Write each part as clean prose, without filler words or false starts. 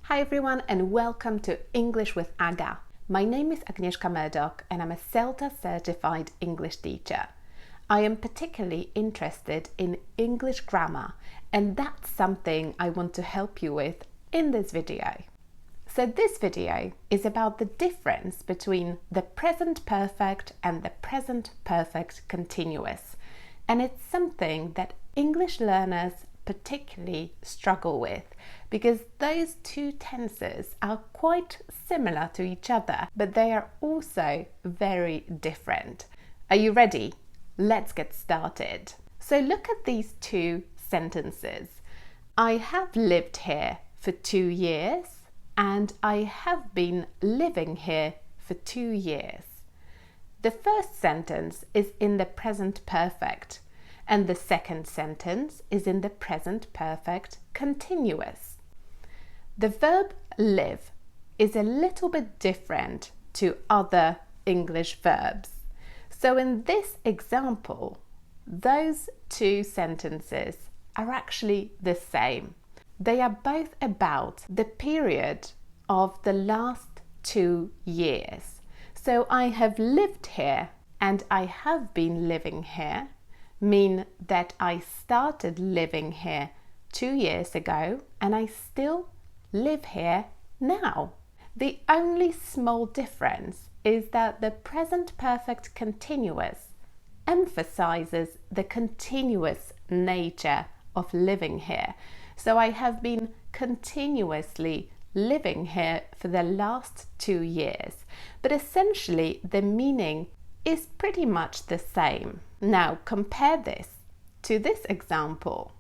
Hi everyone and welcome to English with Aga. My name is Agnieszka Murdoch and I'm a CELTA certified English teacher. I am particularly interested in English grammar and that's something I want to help you with in this video. So this video is about the difference between the present perfect and the present perfect continuous. And it's something that English learners particularly struggle with because those two tenses are quite similar to each other, but they are also very different. Are you ready? Let's get started. So look at these two sentences. I have lived here for 2 years and I have been living here for 2 years. The first sentence is in the present perfect and the second sentence is in the present perfect continuous. The verb live is a little bit different to other English verbs. So in this example, those two sentences are actually the same. They are both about the period of the last 2 years. So I have lived here and I have been living here mean that I started living here 2 years ago and I still live here now. The only small difference is that the present perfect continuous emphasizes the continuous nature of living here. So I have been continuously living here for the last 2 years, but essentially the meaning is pretty much the same. Now compare this to this example.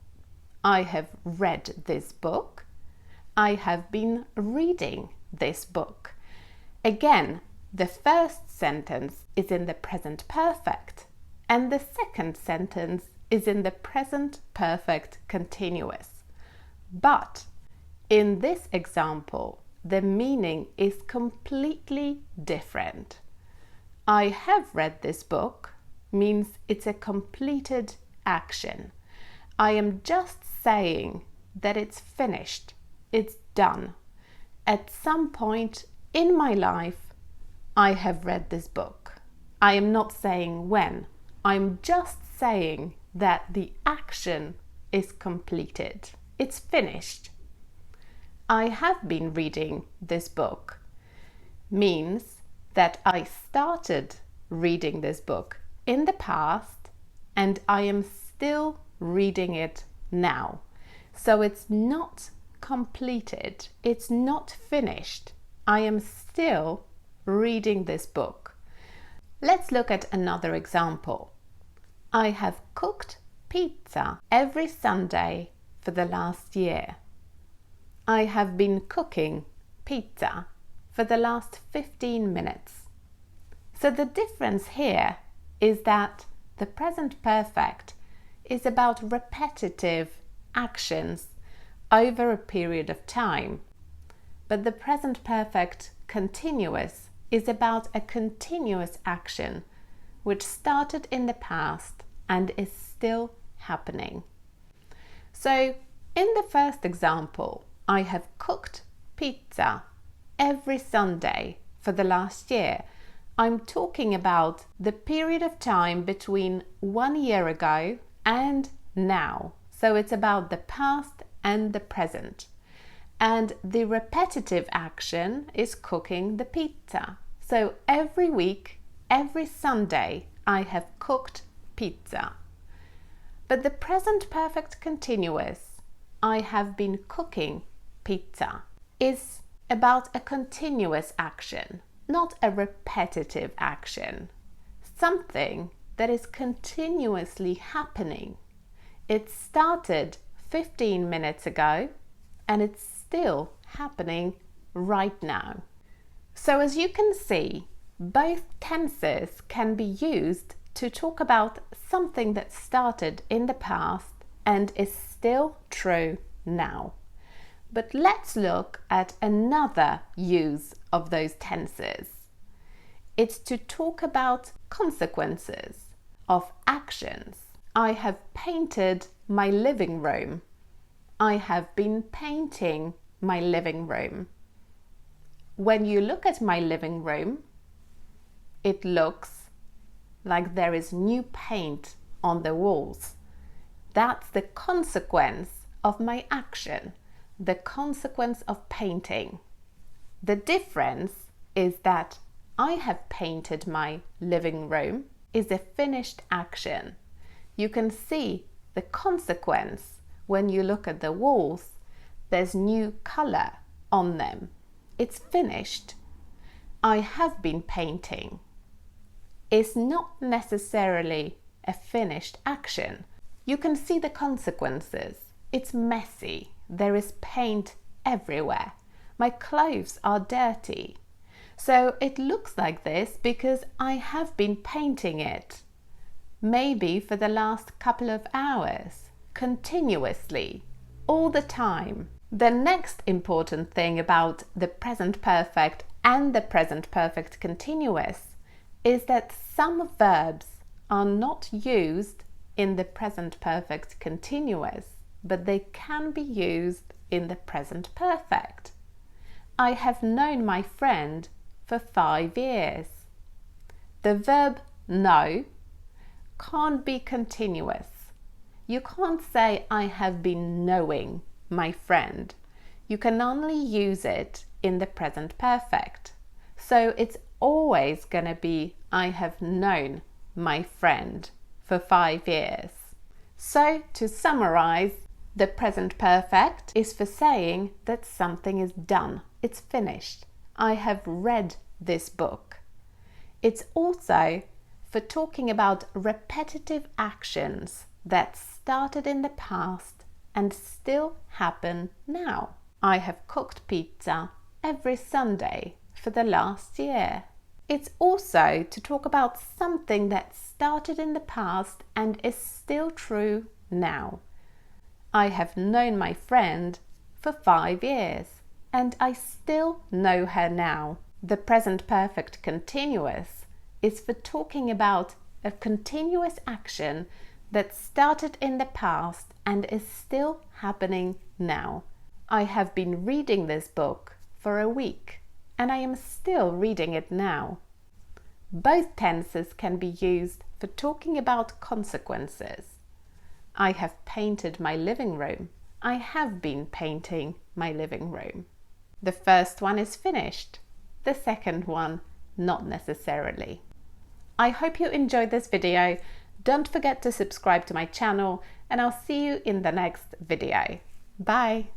I have read this book. I have been reading this book. Again, the first sentence is in the present perfect and the second sentence is in the present perfect continuous. But in this example, the meaning is completely different. I have read this book means it's a completed action. I am just saying that it's finished, it's done. At some point in my life, I have read this book. I am not saying when, I'm just saying that the action is completed, it's finished. I have been reading this book means that I started reading this book in the past and I am still reading it now. So it's not completed, it's not finished. I am still reading this book. Let's look at another example. I have cooked pizza every Sunday for the last year. I have been cooking pizza for the last 15 minutes. So the difference here is that the present perfect is about repetitive actions over a period of time, but the present perfect continuous is about a continuous action which started in the past and is still happening. So in the first example, I have cooked pizza every Sunday for the last year. I'm talking about the period of time between 1 year ago and now. So it's about the past and the present. And the repetitive action is cooking the pizza. So every week, every Sunday, I have cooked pizza. But the present perfect continuous, I have been cooking pizza, is about a continuous action, not a repetitive action. Something that is continuously happening. It started 15 minutes ago and it's still happening right now. So as you can see, both tenses can be used to talk about something that started in the past and is still true now. But let's look at another use of those tenses. It's to talk about consequences of actions. I have painted my living room. I have been painting my living room. When you look at my living room, it looks like there is new paint on the walls. That's the consequence of my action, the consequence of painting. The difference is that I have painted my living room is a finished action. You can see the consequence when you look at the walls. There's new color on them. It's finished. I have been painting. It's not necessarily a finished action. You can see the consequences. It's messy. There is paint everywhere. My clothes are dirty. So it looks like this because I have been painting it. Maybe for the last couple of hours, continuously, all the time. The next important thing about the present perfect and the present perfect continuous is that some verbs are not used in the present perfect continuous, but they can be used in the present perfect. I have known my friend for 5 years. The verb know can't be continuous. You can't say I have been knowing my friend. You can only use it in the present perfect. So it's always going to be I have known my friend for 5 years. So to summarize, the present perfect is for saying that something is done. It's finished. I have read this book. It's also for talking about repetitive actions that started in the past and still happen now. I have cooked pizza every Sunday for the last year. It's also to talk about something that started in the past and is still true now. I have known my friend for 5 years and I still know her now. The present perfect continuous is for talking about a continuous action that started in the past and is still happening now. I have been reading this book for a week and I am still reading it now. Both tenses can be used for talking about consequences. I have painted my living room. I have been painting my living room. The first one is finished. The second one, not necessarily. I hope you enjoyed this video. Don't forget to subscribe to my channel and I'll see you in the next video. Bye!